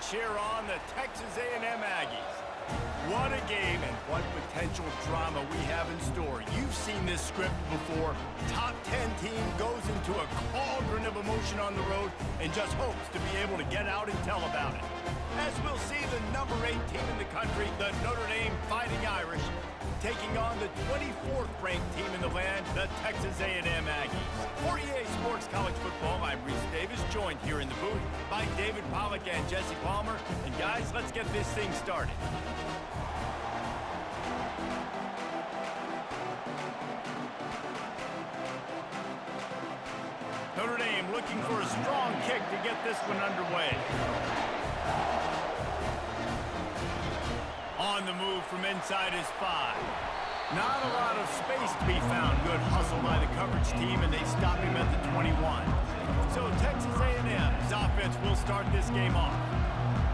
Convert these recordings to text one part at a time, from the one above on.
cheer on the Texas A&M Aggies. What a game and what potential drama we have in store. You've seen this script before. Top 10 team goes into a cauldron of emotion on the road and just hopes to be able to get out and tell about it. As we'll see the number 8 team in the country, the Notre Dame Fighting Irish, taking on the 24th ranked team in the land, the Texas A&M Aggies. For EA Sports College Football, I'm Reese Davis, joined here in the booth by David Pollack and Jesse Palmer. And guys, let's get this thing started. Notre Dame looking for a strong kick to get this one underway. On the move from inside his 5. Not a lot of space to be found. Good hustle by the coverage team, and they stop him at the 21. So Texas A&M's offense will start this game off.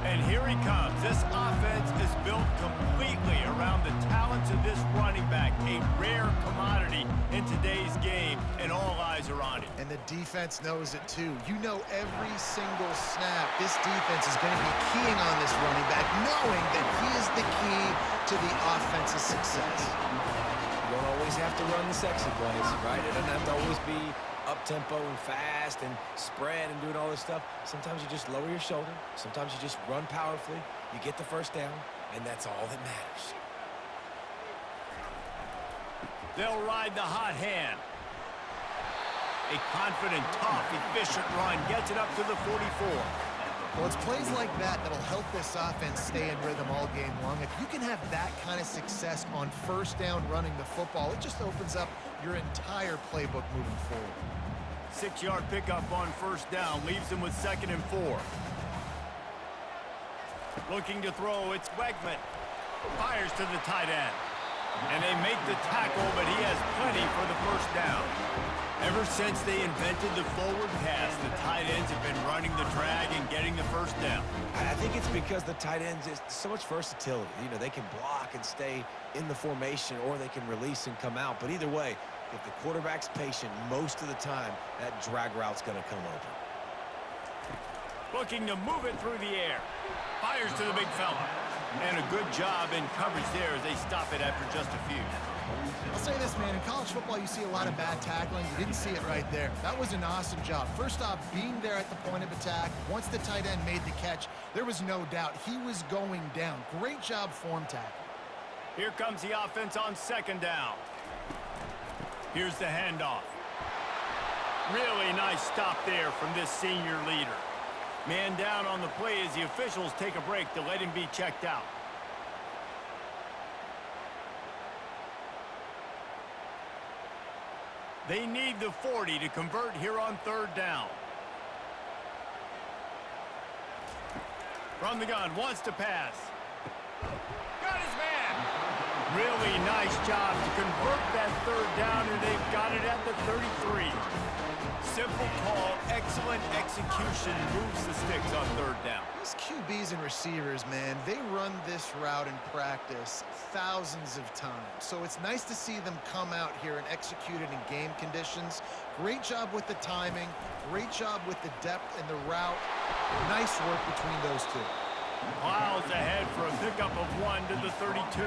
And here he comes. This offense is built completely around the talents of this running back, a rare commodity in today's game, and all eyes are on him. And the defense knows it too. You know every single snap, this defense is going to be keying on this running back, knowing that he is the key to the offense's success. You don't always have to run the sexy plays, right? It doesn't have to always be up-tempo and fast and spread and doing all this stuff. Sometimes you just lower your shoulder. Sometimes you just run powerfully. You get the first down, and that's all that matters. They'll ride the hot hand. A confident, tough, efficient run gets it up to the 44. Well, it's plays like that that'll help this offense stay in rhythm all game long. If you can have that kind of success on first down running the football, it just opens up your entire playbook moving forward. 6-yard pickup on first down leaves him with 2nd and 4. Looking to throw, it's Wegman. Fires to the tight end. And they make the tackle, but he has plenty for the first down. Ever since they invented the forward pass, the tight ends have been running the drag and getting the first down. I think it's because the tight ends is so much versatility. You know, they can block and stay in the formation, or they can release and come out. But either way, if the quarterback's patient most of the time, that drag route's going to come open. Looking to move it through the air. Fires to the big fella. And a good job in coverage there as they stop it after just a few. I'll say this, man. In college football, you see a lot of bad tackling. You didn't see it right there. That was an awesome job. First off, being there at the point of attack. Once the tight end made the catch, there was no doubt he was going down. Great job form tackle. Here comes the offense on 2nd down. Here's the handoff. Really nice stop there from this senior leader. Man down on the play as the officials take a break to let him be checked out. They need the 40 to convert here on 3rd down. From the gun, wants to pass. Got his man. Really nice job to convert that 3rd down, and they've got it at the 33. Simple call, excellent execution, moves the sticks on 3rd down. These QBs and receivers, man, they run this route in practice thousands of times. So it's nice to see them come out here and execute it in game conditions. Great job with the timing, great job with the depth and the route. Nice work between those two. Miles ahead for a pickup of 1 to the 32.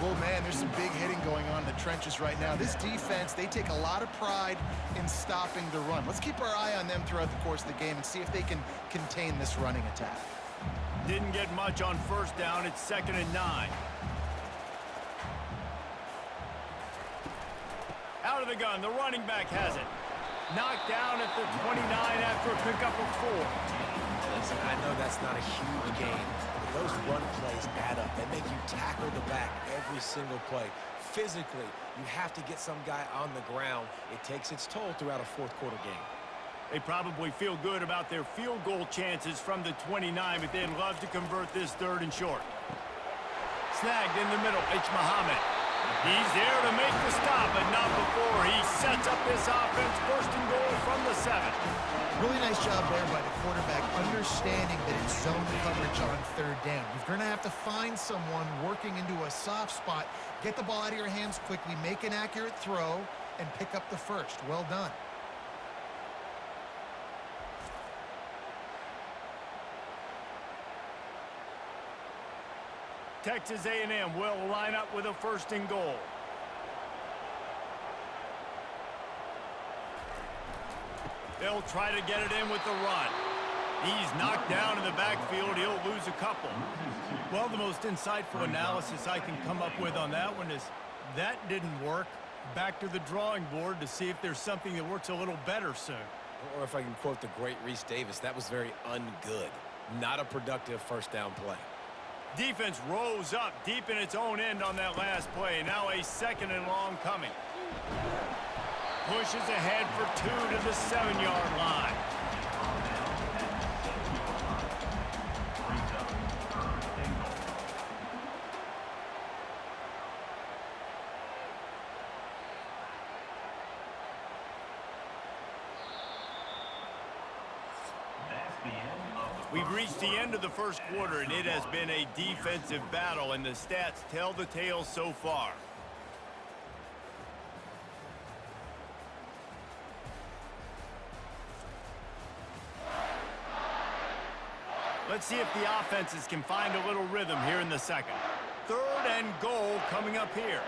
Well, man, there's some big hitting going on in the trenches right now. This defense, they take a lot of pride in stopping the run. Let's keep our eye on them throughout the course of the game and see if they can contain this running attack. Didn't get much on first down. It's 2nd and 9. Out of the gun, the running back has it. Knocked down at the 29 after a pickup of 4. Listen, I know that's not a huge gain. Those run plays add up. They make you tackle the back every single play. Physically, you have to get some guy on the ground. It takes its toll throughout a 4th quarter game. They probably feel good about their field goal chances from the 29, but they'd love to convert this 3rd and short. Snagged in the middle, it's Muhammad. He's there to make the stop, but not before he sets up this offense. 1st and goal from the 7. Really nice job there by the quarterback, understanding that it's zone coverage on 3rd down. You're going to have to find someone working into a soft spot, get the ball out of your hands quickly, make an accurate throw, and pick up the 1st. Well done. Texas A&M will line up with a 1st and goal. They'll try to get it in with the run. He's knocked down in the backfield. He'll lose a couple. Well, the most insightful analysis I can come up with on that one is that didn't work. Back to the drawing board to see if there's something that works a little better soon. Or if I can quote the great Reese Davis, that was very ungood. Not a productive 1st down play. Defense rose up deep in its own end on that last play. Now a 2nd and long coming. Pushes ahead for 2 to the 7-yard line. We've reached the end of the 1st quarter, and it has been a defensive battle, and the stats tell the tale so far. Let's see if the offenses can find a little rhythm here in the 2nd. 3rd and goal coming up here.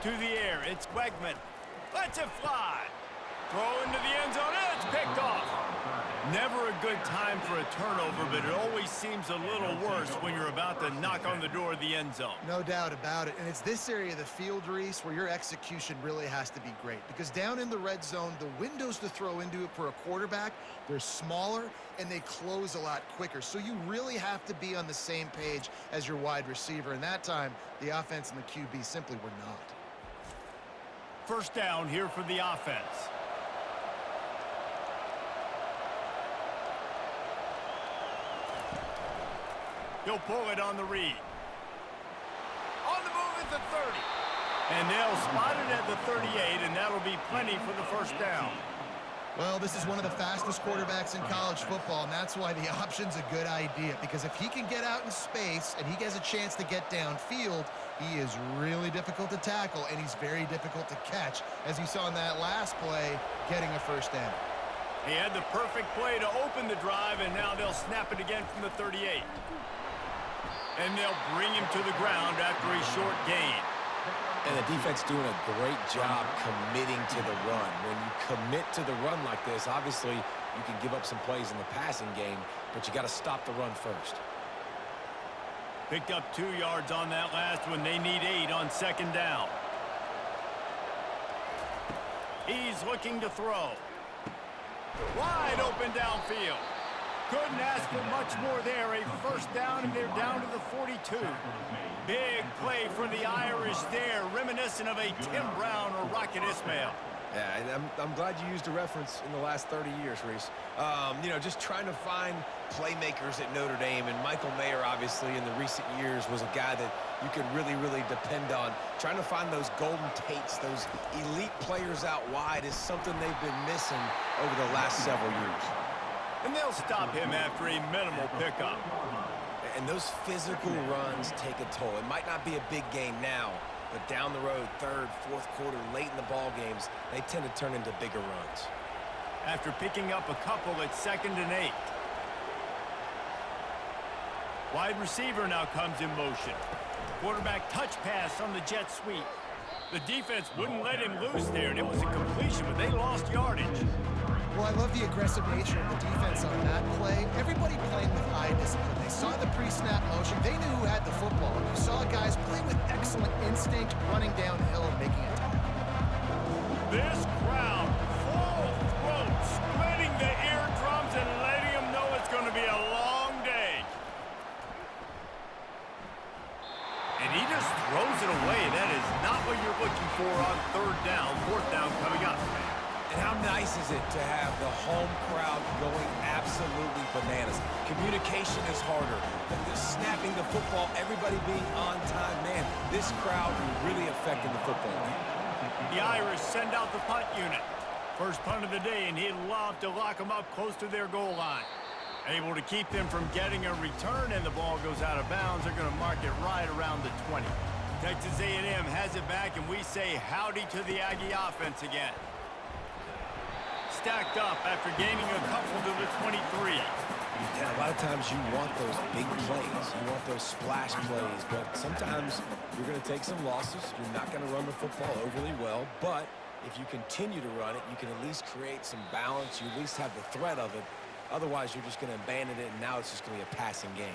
To the air, it's Wegman. Lets it fly. Throw into the end zone, and it's picked off. Never a good time for a turnover, but it always seems a little worse when you're about to knock on the door of the end zone. No doubt about it. And it's this area of the field, Reese, where your execution really has to be great. Because down in the red zone, the windows to throw into it for a quarterback, they're smaller and they close a lot quicker. So you really have to be on the same page as your wide receiver. And that time, the offense and the QB simply were not. 1st down here for the offense. He'll pull it on the read. On the move at the 30. And they'll spot it at the 38, and that'll be plenty for the 1st down. Well, this is one of the fastest quarterbacks in college football, and that's why the option's a good idea. Because if he can get out in space and he has a chance to get downfield, he is really difficult to tackle, and he's very difficult to catch. As you saw in that last play, getting a 1st down. He had the perfect play to open the drive, and now they'll snap it again from the 38. And they'll bring him to the ground after a short gain. And the defense doing a great job committing to the run. When you commit to the run like this, obviously you can give up some plays in the passing game, but you got to stop the run first. Picked up 2 yards on that last one. They need 8 on 2nd down. He's looking to throw. Wide open downfield. Couldn't ask for much more there. A 1st down, and they're down to the 42. Big play for the Irish there, reminiscent of a Tim Brown or Rocket Ismail. Yeah, and I'm glad you used a reference in the last 30 years, Reese. You know, just trying to find playmakers at Notre Dame, and Michael Mayer, obviously, in the recent years was a guy that you could really, really depend on. Trying to find those golden Tates, those elite players out wide is something they've been missing over the last several years. And they'll stop him after a minimal pickup. And those physical runs take a toll. It might not be a big gain now, but down the road, 3rd, 4th quarter, late in the ball games, they tend to turn into bigger runs. After picking up a couple at 2nd and 8. Wide receiver now comes in motion. Quarterback touch pass on the jet sweep. The defense wouldn't let him loose there, and it was a completion, but they lost yardage. Well, I love the aggressive nature of the defense on that play. Everybody playing with eye discipline. They saw the pre-snap motion. They knew who had the football. And you saw guys play with excellent instinct, running downhill and making a tackle. This crowd, full throat, splitting the eardrums and letting them know it's going to be a long day. And he just throws it away. That is not what you're looking for on 3rd down. 4th down coming up. And how nice is it to have the home crowd going absolutely bananas? Communication is harder. The snapping the football, everybody being on time. Man, this crowd really affected the football game. The Irish send out the punt unit. First punt of the day, and he'd love to lock them up close to their goal line. Able to keep them from getting a return, and the ball goes out of bounds. They're going to mark it right around the 20. Texas A&M has it back, and we say howdy to the Aggie offense again. Stacked up after gaining a couple to the 23. Yeah, a lot lot of times you want those big plays. You want those splash plays. But sometimes you're going to take some losses. You're not going to run the football overly well. But if you continue to run it, you can at least create some balance. You at least have the threat of it. Otherwise, you're just going to abandon it, and now it's just going to be a passing game.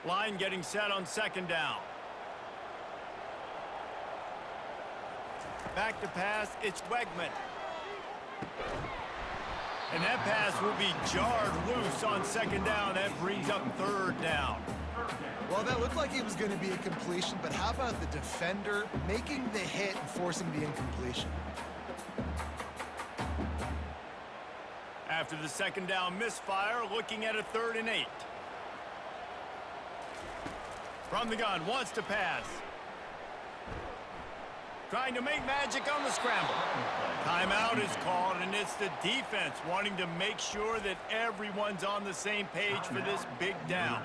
Line getting set on second down. Back to pass, it's Wegman. And that pass will be jarred loose on second down. That brings up third down. Well, that looked like it was going to be a completion, but how about the defender making the hit and forcing the incompletion? After the second down misfire, looking at a 3rd and 8. From the gun, wants to pass. Trying to make magic on the scramble. Timeout is called, and it's the defense wanting to make sure that everyone's on the same page for this big down.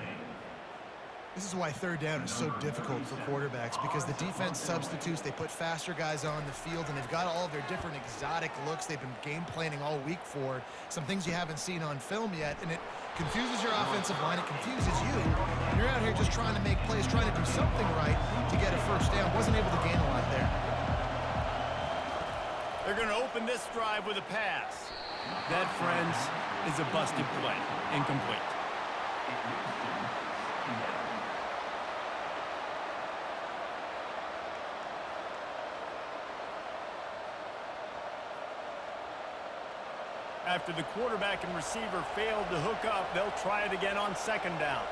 This is why 3rd down is so difficult for quarterbacks, because the defense substitutes, they put faster guys on the field, and they've got all their different exotic looks they've been game planning all week for, some things you haven't seen on film yet, and it confuses your offensive line, it confuses you, and you're out here just trying to make plays, trying to do something right to get a first down. Wasn't able to gain a lot there. They're going to open this drive with a pass. That, friends, is a busted play. Incomplete. After the quarterback and receiver failed to hook up, they'll try it again on second down.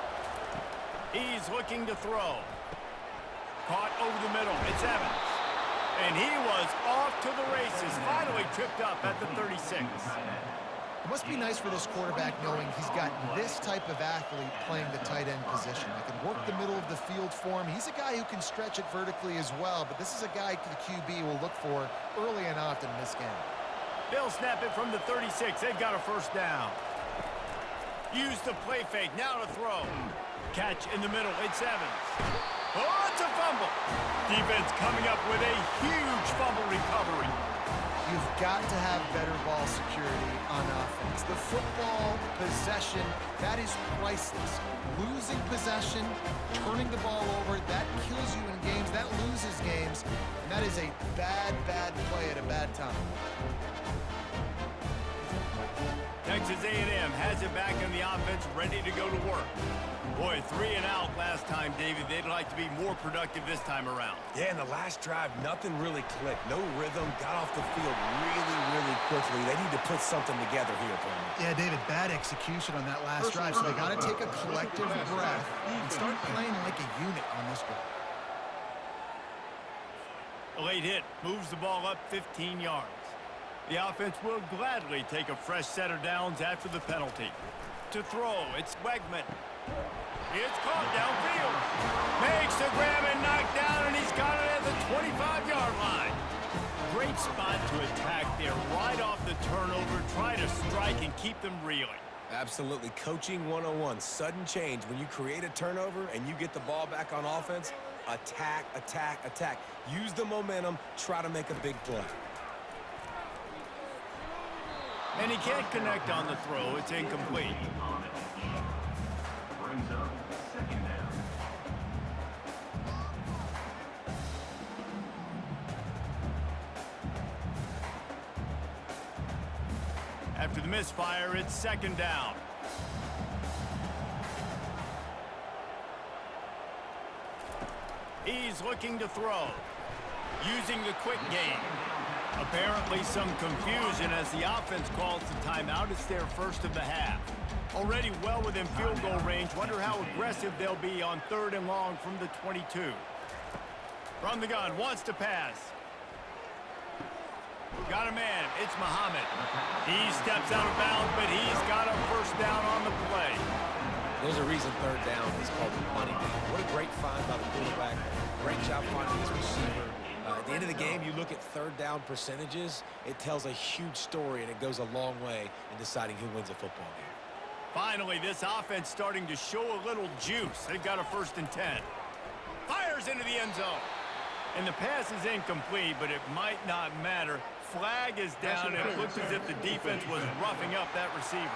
He's looking to throw. Caught over the middle. It's Evans. And he was off to the races. Finally tripped up at the 36. It must be nice for this quarterback knowing he's got this type of athlete playing the tight end position. That can work the middle of the field for him. He's a guy who can stretch it vertically as well, but this is a guy the QB will look for early and often in this game. They'll snap it from the 36. They've got a first down. Use the play fake. Now to throw. Catch in the middle. It's Evans. Oh, it's a fumble. Defense coming up with a huge fumble recovery. You've got to have better ball security on offense. The football possession, that is priceless. Losing possession, turning the ball over, that kills you in games. That loses games. And that is a bad, bad play at a bad time. Texas A&M has it back in the offense, ready to go to work. Boy, 3 and out last time, David. They'd like to be more productive this time around. Yeah, in the last drive, nothing really clicked. No rhythm, got off the field really, really quickly. They need to put something together here, Coleman. Yeah, David, bad execution on that last drive, so they got to take a collective breath and start playing like a unit on this drive. A late hit moves the ball up 15 yards. The offense will gladly take a fresh set of downs after the penalty. To throw, it's Wegman. It's caught downfield. Makes the grab and knocked down, and he's got it at the 25-yard line. Great spot to attack there right off the turnover. Try to strike and keep them reeling. Absolutely. Coaching 101. Sudden change. When you create a turnover and you get the ball back on offense, attack, attack, attack. Use the momentum. Try to make a big play. And he can't connect on the throw. It's incomplete. Brings up second down. After the misfire, it's second down. He's looking to throw. Using the quick game. Apparently some confusion as the offense calls the timeout. It's their first of the half. Already well within field goal range. Wonder how aggressive they'll be on 3rd and long from the 22. From the gun, wants to pass. Got a man, it's Muhammad. He steps out of bounds, but he's got a first down on the play. There's a reason 3rd down is called the money down. What a great find by the quarterback. Great job finding his receiver. At the end of the game, you look at 3rd down percentages, it tells a huge story, and it goes a long way in deciding who wins a football game. Finally, this offense starting to show a little juice. They've got a 1st and 10. Fires into the end zone. And the pass is incomplete, but it might not matter. flag is down, and it looks as if the defense was roughing up that receiver.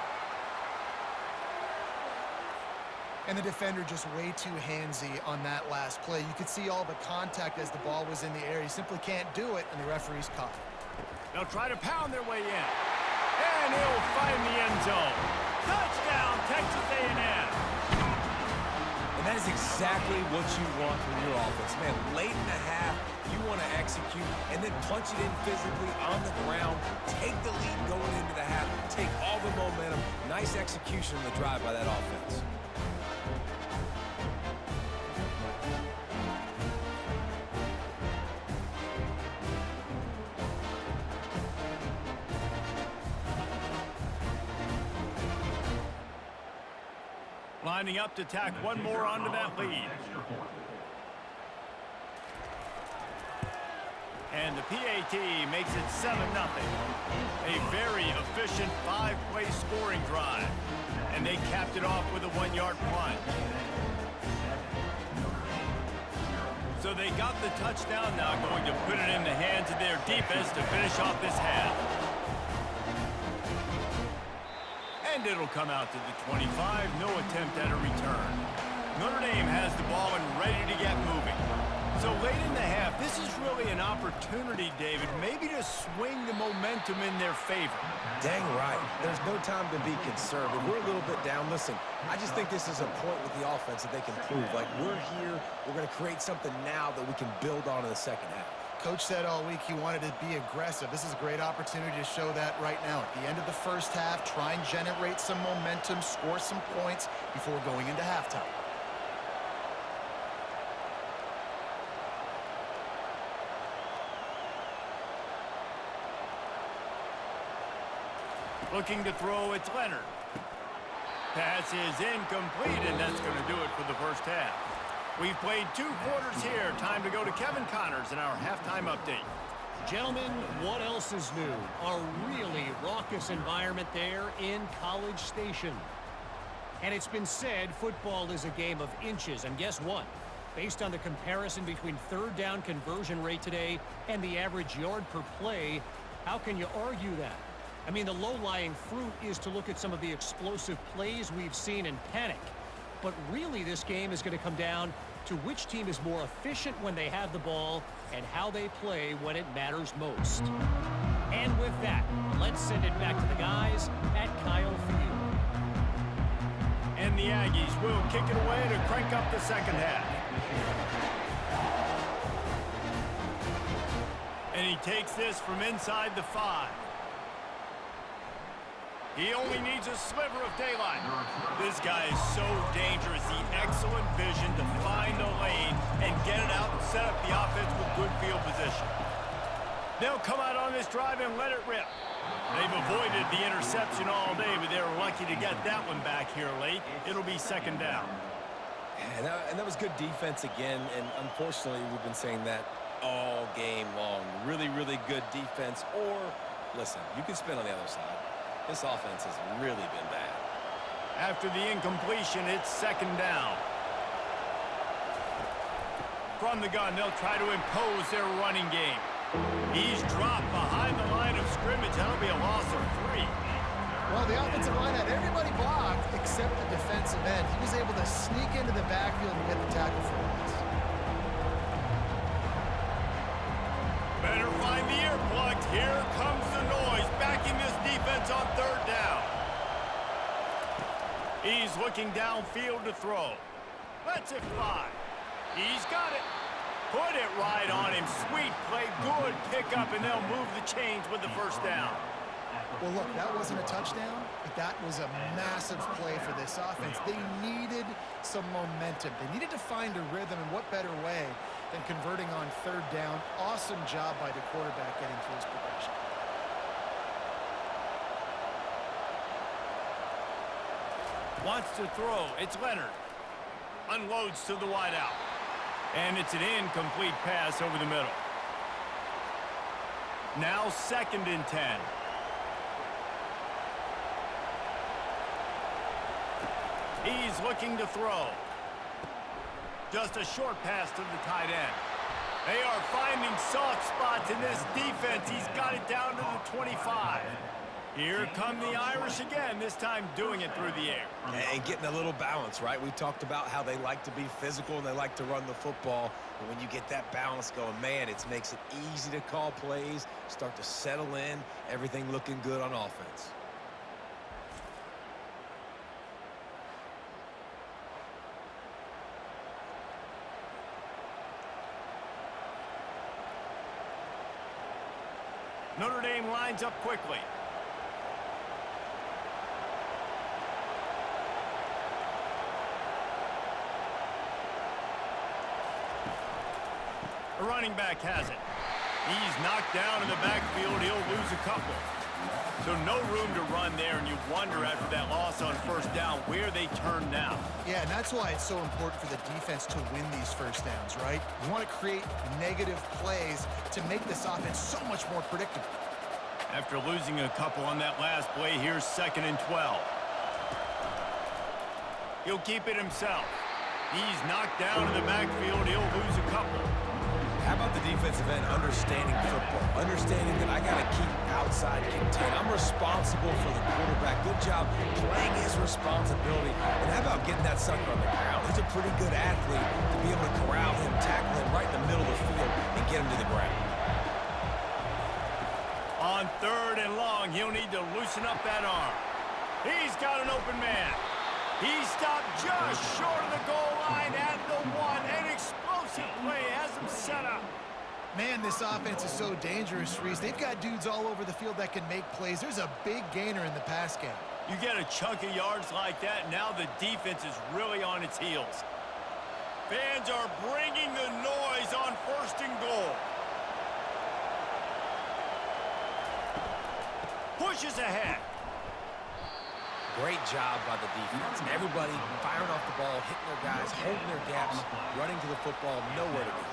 And the defender just way too handsy on that last play. You could see all the contact as the ball was in the air. He simply can't do it, and the referee's caught it. They'll try to pound their way in. And he'll find the end zone. Touchdown, Texas A&M. And that is exactly what you want from your offense. Man, late in the half, you want to execute and then punch it in physically on the ground, take the lead going into the half, take all the momentum. Nice execution on the drive by that offense. Lining up to tack one more onto that lead. And the PAT makes it 7-0. A very efficient 5-play scoring drive. And they capped it off with a 1-yard punt. So they got the touchdown, now going to put it in the hands of their defense to finish off this half. And it'll come out to the 25, no attempt at a return. Notre Dame has the ball and ready to get moving. So late in the half, this is really an opportunity, David, maybe to swing the momentum in their favor. Dang right. There's no time to be conservative. We're a little bit down. Listen, I just think this is a point with the offense that they can prove. Like, we're here, we're going to create something now that we can build on in the second half. Coach said all week he wanted to be aggressive. This is a great opportunity to show that right now. At the end of the first half, try and generate some momentum, score some points before going into halftime. Looking to throw, it's Leonard. Pass is incomplete, and that's going to do it for the first half. We've played 2 quarters here. Time to go to Kevin Connors in our halftime update. Gentlemen, what else is new? A really raucous environment there in College Station. And it's been said football is a game of inches. And guess what? Based on the comparison between third down conversion rate today and the average yard per play, how can you argue that? I mean, the low-lying fruit is to look at some of the explosive plays we've seen and panic. But really, this game is going to come down to which team is more efficient when they have the ball and how they play when it matters most. And with that, let's send it back to the guys at Kyle Field. And the Aggies will kick it away to crank up the second half. And he takes this from inside the 5. He only needs a sliver of daylight. This guy is so dangerous. The excellent vision to find the lane and get it out and set up the offense with good field position. They'll come out on this drive and let it rip. They've avoided the interception all day, but they're lucky to get that one back here late. It'll be second down. And that was good defense again, and unfortunately, we've been saying that all game long. Really, really good defense. Or, listen, you can spin on the other side. This offense has really been bad. After the incompletion, it's second down. From the gun, they'll try to impose their running game. He's dropped behind the line of scrimmage. That'll be a loss of 3. Well, the offensive line had everybody blocked except the defensive end. He was able to sneak into the backfield and get the tackle for us. Better find the earplugs. Here comes the noise, backing this defense on third down. He's looking downfield to throw. Lets it fly. He's got it. Put it right on him. Sweet play, good pickup, and they'll move the chains with the first down. Well, look, that wasn't a touchdown, but that was a massive play for this offense. They needed some momentum. They needed to find a rhythm, and what better way than converting on third down. Awesome job by the quarterback getting through his progression. Wants to throw. It's Leonard. Unloads to the wideout. And it's an incomplete pass over the middle. Now second and 10. He's looking to throw. Just a short pass to the tight end. They are finding soft spots in this defense. He's got it down to the 25. Here come the Irish again, this time doing it through the air. And getting a little balance, right? We talked about how they like to be physical and they like to run the football. And when you get that balance going, man, it makes it easy to call plays, start to settle in, everything looking good on offense. Notre Dame lines up quickly. The running back has it. He's knocked down in the backfield. He'll lose a couple. So no room to run there, and you wonder after that loss on first down where they turn now. Yeah, and that's why it's so important for the defense to win these first downs, right? You want to create negative plays to make this offense so much more predictable. After losing a couple on that last play, here's 2nd and 12. He'll keep it himself. He's knocked down in the backfield. He'll lose a couple. How about the defensive end understanding football? Understanding that I got to keep outside contain. I'm responsible for the quarterback. Good job playing his responsibility. And how about getting that sucker on the ground? He's a pretty good athlete to be able to corral him, tackle him right in the middle of the field, and get him to the ground. On 3rd and long, he'll need to loosen up that arm. He's got an open man. He stopped just short of the goal line at the 1. An explosive play has him set up. Man, this offense is so dangerous, Reese. They've got dudes all over the field that can make plays. There's a big gainer in the pass game. You get a chunk of yards like that, now the defense is really on its heels. Fans are bringing the noise on 1st and goal. Pushes ahead. Great job by the defense. Everybody firing off the ball, hitting their guys, holding their gaps, running to the football, nowhere to go.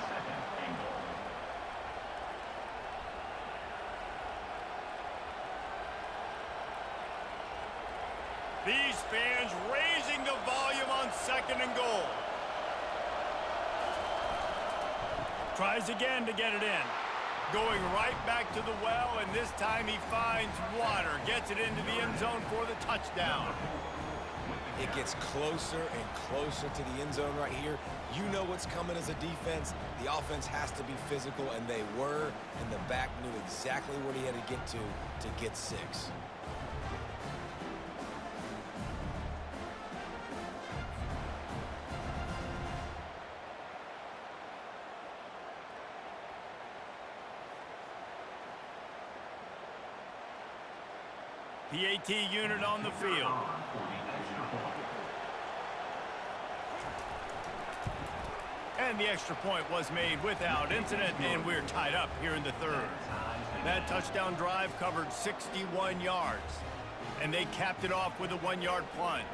These fans raising the volume on 2nd and goal. Tries again to get it in. Going right back to the well, and this time he finds water. Gets it into the end zone for the touchdown. It gets closer and closer to the end zone right here. You know what's coming as a defense. The offense has to be physical, and they were, and the back knew exactly what he had to get 6. PAT unit on the field. And the extra point was made without incident, and we're tied up here in the 3rd. That touchdown drive covered 61 yards, and they capped it off with a 1-yard plunge.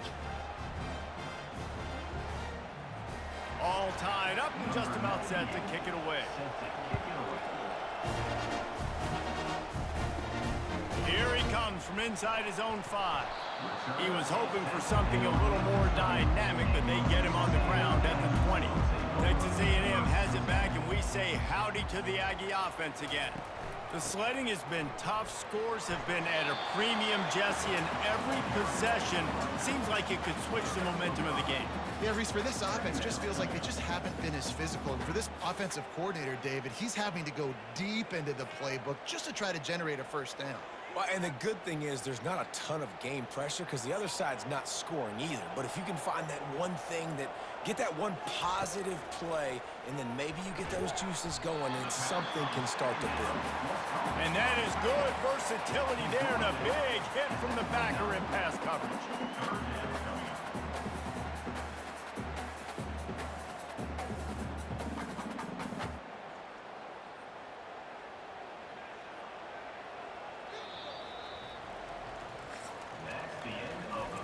All tied up and just about set to kick it away. Here he comes from inside his own 5. He was hoping for something a little more dynamic, but they get him on the ground at the 20. Texas A&M has it back, and we say howdy to the Aggie offense again. The sledding has been tough. Scores have been at a premium, Jesse, and every possession seems like it could switch the momentum of the game. Yeah, Reese, for this offense, just feels like they just haven't been as physical. And for this offensive coordinator, David, he's having to go deep into the playbook just to try to generate a first down. Well, and the good thing is there's not a ton of game pressure because the other side's not scoring either. But if you can find that one thing get that one positive play, and then maybe you get those juices going and something can start to build. And that is good versatility there, and a big hit from the backer in pass coverage.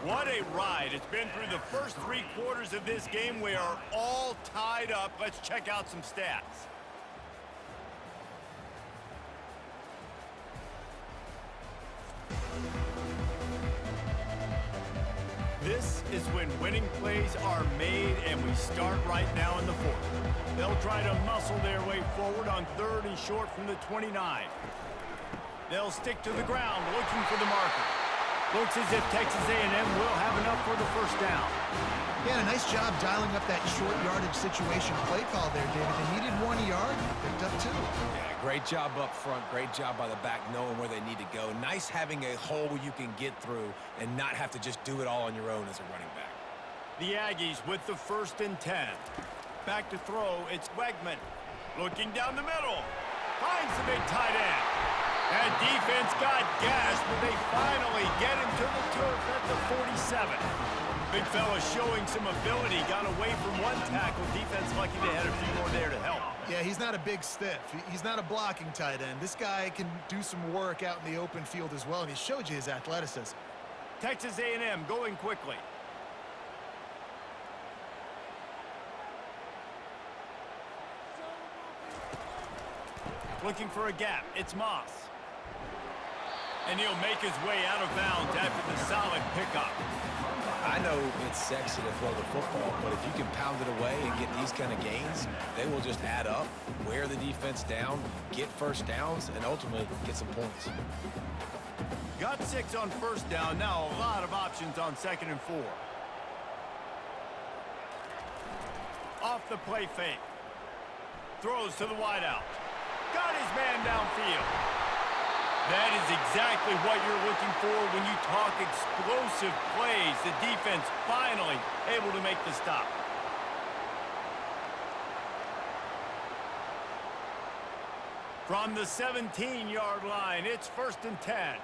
What a ride. It's been through the first 3 quarters of this game. We are all tied up. Let's check out some stats. This is when winning plays are made, and we start right now in the fourth. They'll try to muscle their way forward on 3rd and short from the 29. They'll stick to the ground looking for the marker. Looks as if Texas A&M will have enough for the first down. Yeah, a nice job dialing up that short yardage situation play call there, David. They needed 1 yard, and they picked up 2. Yeah, great job up front. Great job by the back knowing where they need to go. Nice having a hole you can get through and not have to just do it all on your own as a running back. The Aggies with the 1st and 10. Back to throw, it's Wegman. Looking down the middle. Finds the big tight end. That defense got gashed, but they finally get him to the turf at the 47. Big fella showing some ability. Got away from one tackle. Defense lucky they had a few more there to help. Yeah, he's not a big stiff. He's not a blocking tight end. This guy can do some work out in the open field as well, and he showed you his athleticism. Texas A&M going quickly. Looking for a gap. It's Moss. And he'll make his way out of bounds after the solid pickup. I know it's sexy to throw the football, but if you can pound it away and get these kind of gains, they will just add up, wear the defense down, get first downs, and ultimately get some points. Got 6 on first down. Now a lot of options on 2nd and 4. Off the play fake. Throws to the wideout. Got his man downfield. That is exactly what you're looking for when you talk explosive plays. The defense finally able to make the stop. From the 17-yard line, it's 1st and 10.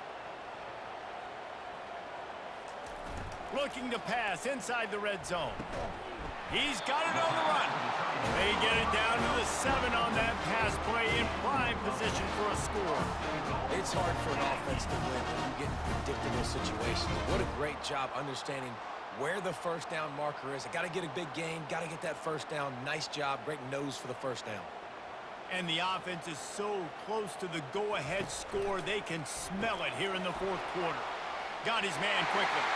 Looking to pass inside the red zone. He's got it on the run. They get it down to the 7 on that pass play in prime position for a score. It's hard for an offense to win when you get in predictable situations. What a great job understanding where the first down marker is. I got to get a big gain, got to get that first down. Nice job, great nose for the first down. And the offense is so close to the go-ahead score, they can smell it here in the 4th quarter. Got his man quickly.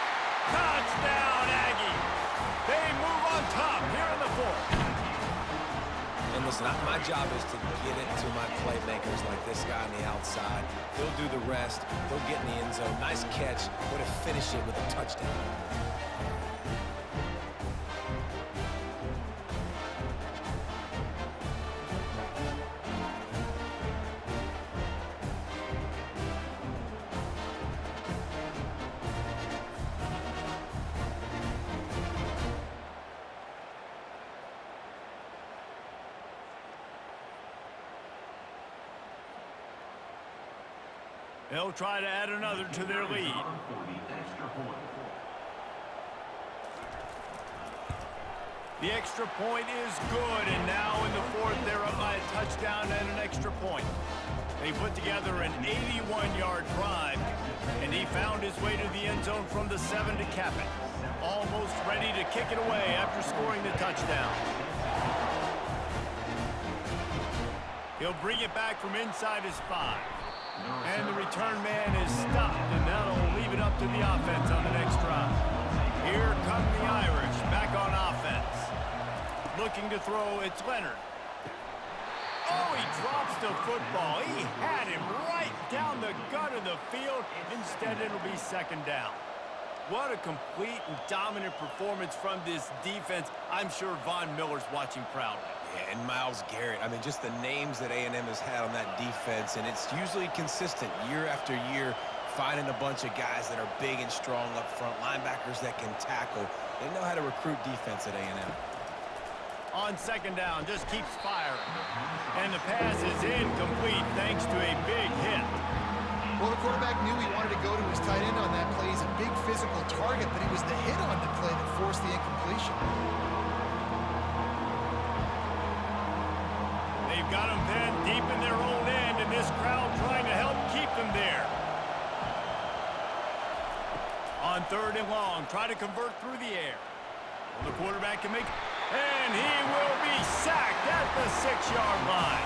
Touchdown, Aggie! They move on top here in the 4th. And listen, my job is to get it to my playmakers like this guy on the outside. He'll do the rest. He'll get in the end zone. Nice catch. Way to finish it with a touchdown. They'll try to add another to their lead. The extra point is good, and now in the 4th, they're up by a touchdown and an extra point. They put together an 81-yard drive, and he found his way to the end zone from the 7 to cap it. Almost ready to kick it away after scoring the touchdown. He'll bring it back from inside his 5. And the return man is stopped, and that'll leave it up to the offense on the next drive. Here come the Irish back on offense. Looking to throw, it's Leonard. Oh, he drops the football. He had him right down the gut of the field. Instead, it'll be 2nd down. What a complete and dominant performance from this defense. I'm sure Von Miller's watching proudly. Yeah, and Myles Garrett. I mean, just the names that A&M has had on that defense, and it's usually consistent year after year, finding a bunch of guys that are big and strong up front, linebackers that can tackle. They know how to recruit defense at A&M. On 2nd down, just keeps firing. And the pass is incomplete thanks to a big hit. Well, the quarterback knew he wanted to go to his tight end on that play. He's a big physical target, but it was the hit on the play that forced the incompletion. They've got him pinned deep in their own end, and this crowd trying to help keep them there. On 3rd and long, try to convert through the air. Well, the quarterback can make, and he will be sacked at the 6-yard line.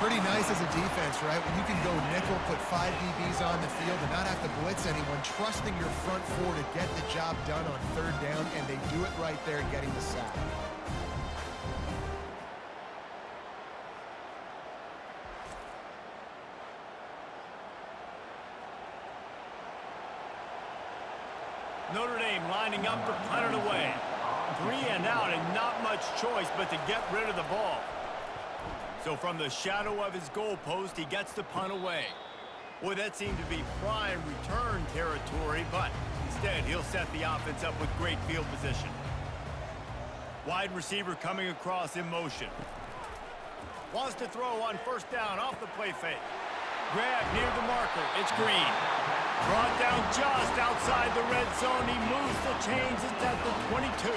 Pretty nice as a defense, right? When you can go nickel, put 5 DBs on the field and not have to blitz anyone, trusting your front four to get the job done on third down, and they do it right there, getting the sack. Notre Dame lining up to punt it away. 3 and out and not much choice but to get rid of the ball. So from the shadow of his goalpost, he gets the punt away. Boy, that seemed to be prime return territory, but instead he'll set the offense up with great field position. Wide receiver coming across in motion. Wants to throw on first down off the play fake. Grab near the marker. It's Green. Brought down just outside the red zone. He moves the chains. It's at the 22.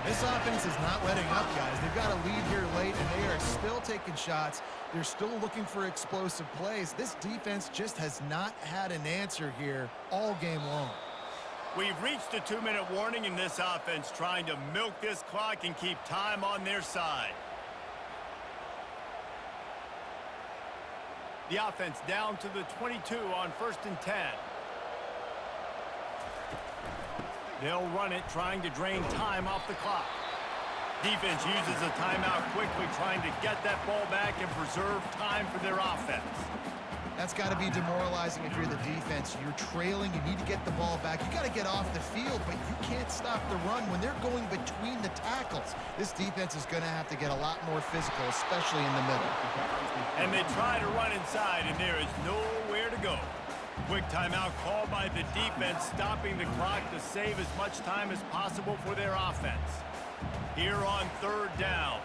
This offense is not letting up, guys. They've got a lead here late, and they are still taking shots. They're still looking for explosive plays. This defense just has not had an answer here all game long. We've reached a 2-minute warning in this offense, trying to milk this clock and keep time on their side. The offense down to the 22 on 1st and 10. They'll run it, trying to drain time off the clock. Defense uses a timeout quickly, trying to get that ball back and preserve time for their offense. That's got to be demoralizing if you're the defense. You're trailing, you need to get the ball back. You got to get off the field, but you can't stop the run when they're going between the tackles. This defense is going to have to get a lot more physical, especially in the middle. And they try to run inside, and there is nowhere to go. Quick timeout called by the defense, stopping the clock to save as much time as possible for their offense. Here on 3rd down.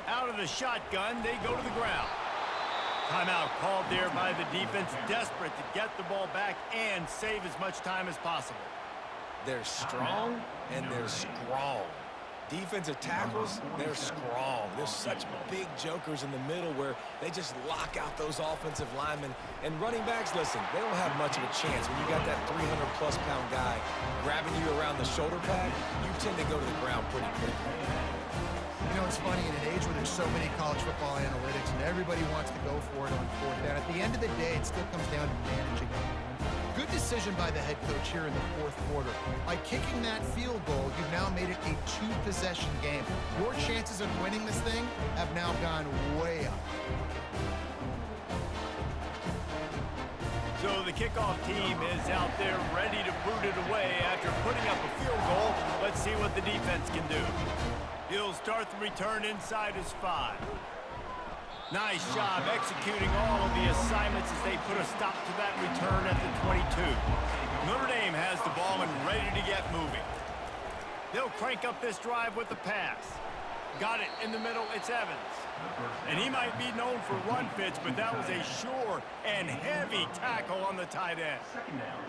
Out of the shotgun, they go to the ground. Timeout called there by the defense, desperate to get the ball back and save as much time as possible. They're strong and they're strong. Defensive tackles, they're strong. There's such big jokers in the middle where they just lock out those offensive linemen. And running backs, listen, they don't have much of a chance. When you got that 300-plus pound guy grabbing you around the shoulder pad, you tend to go to the ground pretty quickly. You know, it's funny, in an age where there's so many college football analytics and everybody wants to go for it on 4th down, at the end of the day, it still comes down to managing the game. Good decision by the head coach here in the 4th quarter. By kicking that field goal, you've now made it a 2-possession game. Your chances of winning this thing have now gone way up. So the kickoff team is out there ready to boot it away after putting up a field goal. Let's see what the defense can do. He'll start the return inside his 5. Nice job executing all of the assignments as they put a stop to that return at the 22. Notre Dame has the ball and ready to get moving. They'll crank up this drive with the pass. Got it in the middle, it's Evans. And he might be known for run fits, but that was a sure and heavy tackle on the tight end.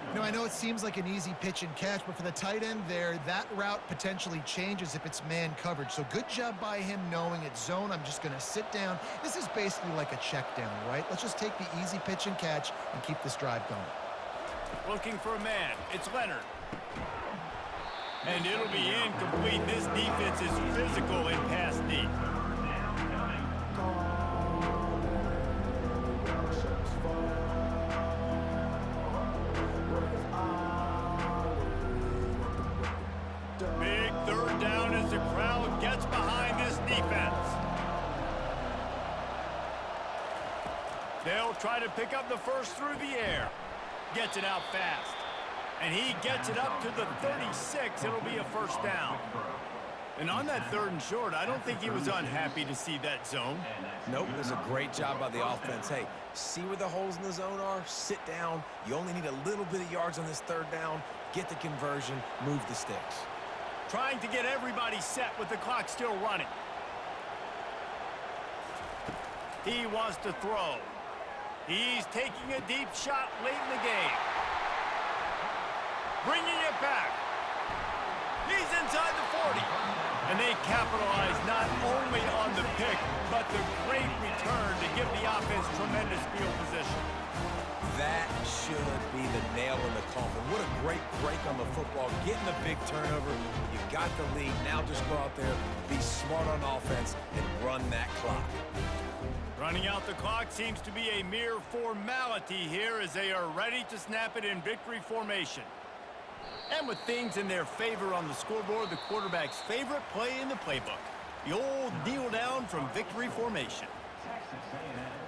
You know, I know it seems like an easy pitch and catch, but for the tight end there, that route potentially changes if it's man coverage. So good job by him knowing it's zone. I'm just going to sit down. This is basically like a check down, right? Let's just take the easy pitch and catch and keep this drive going. Looking for a man. It's Leonard. And it'll be incomplete. This defense is physical in pass deep. Big 3rd down as the crowd gets behind this defense. They'll try to pick up the first through the air. Gets it out fast. And he gets it up to the 36. It'll be a 1st down. And on that 3rd and short, I don't think he was unhappy to see that zone. Nope, it was a great job by the offense. Hey, see where the holes in the zone are? Sit down. You only need a little bit of yards on this 3rd down. Get the conversion. Move the sticks. Trying to get everybody set with the clock still running. He wants to throw. He's taking a deep shot late in the game. Bringing it back. He's inside the 40. And they capitalize not only on the pick, but the great return to give the offense tremendous field position. That should be the nail in the coffin. What a great break on the football. Getting the big turnover. You got the lead. Now just go out there, be smart on offense, and run that clock. Running out the clock seems to be a mere formality here as they are ready to snap it in victory formation. And with things in their favor on the scoreboard, the quarterback's favorite play in the playbook. The old kneel down from victory formation. Texas A&M.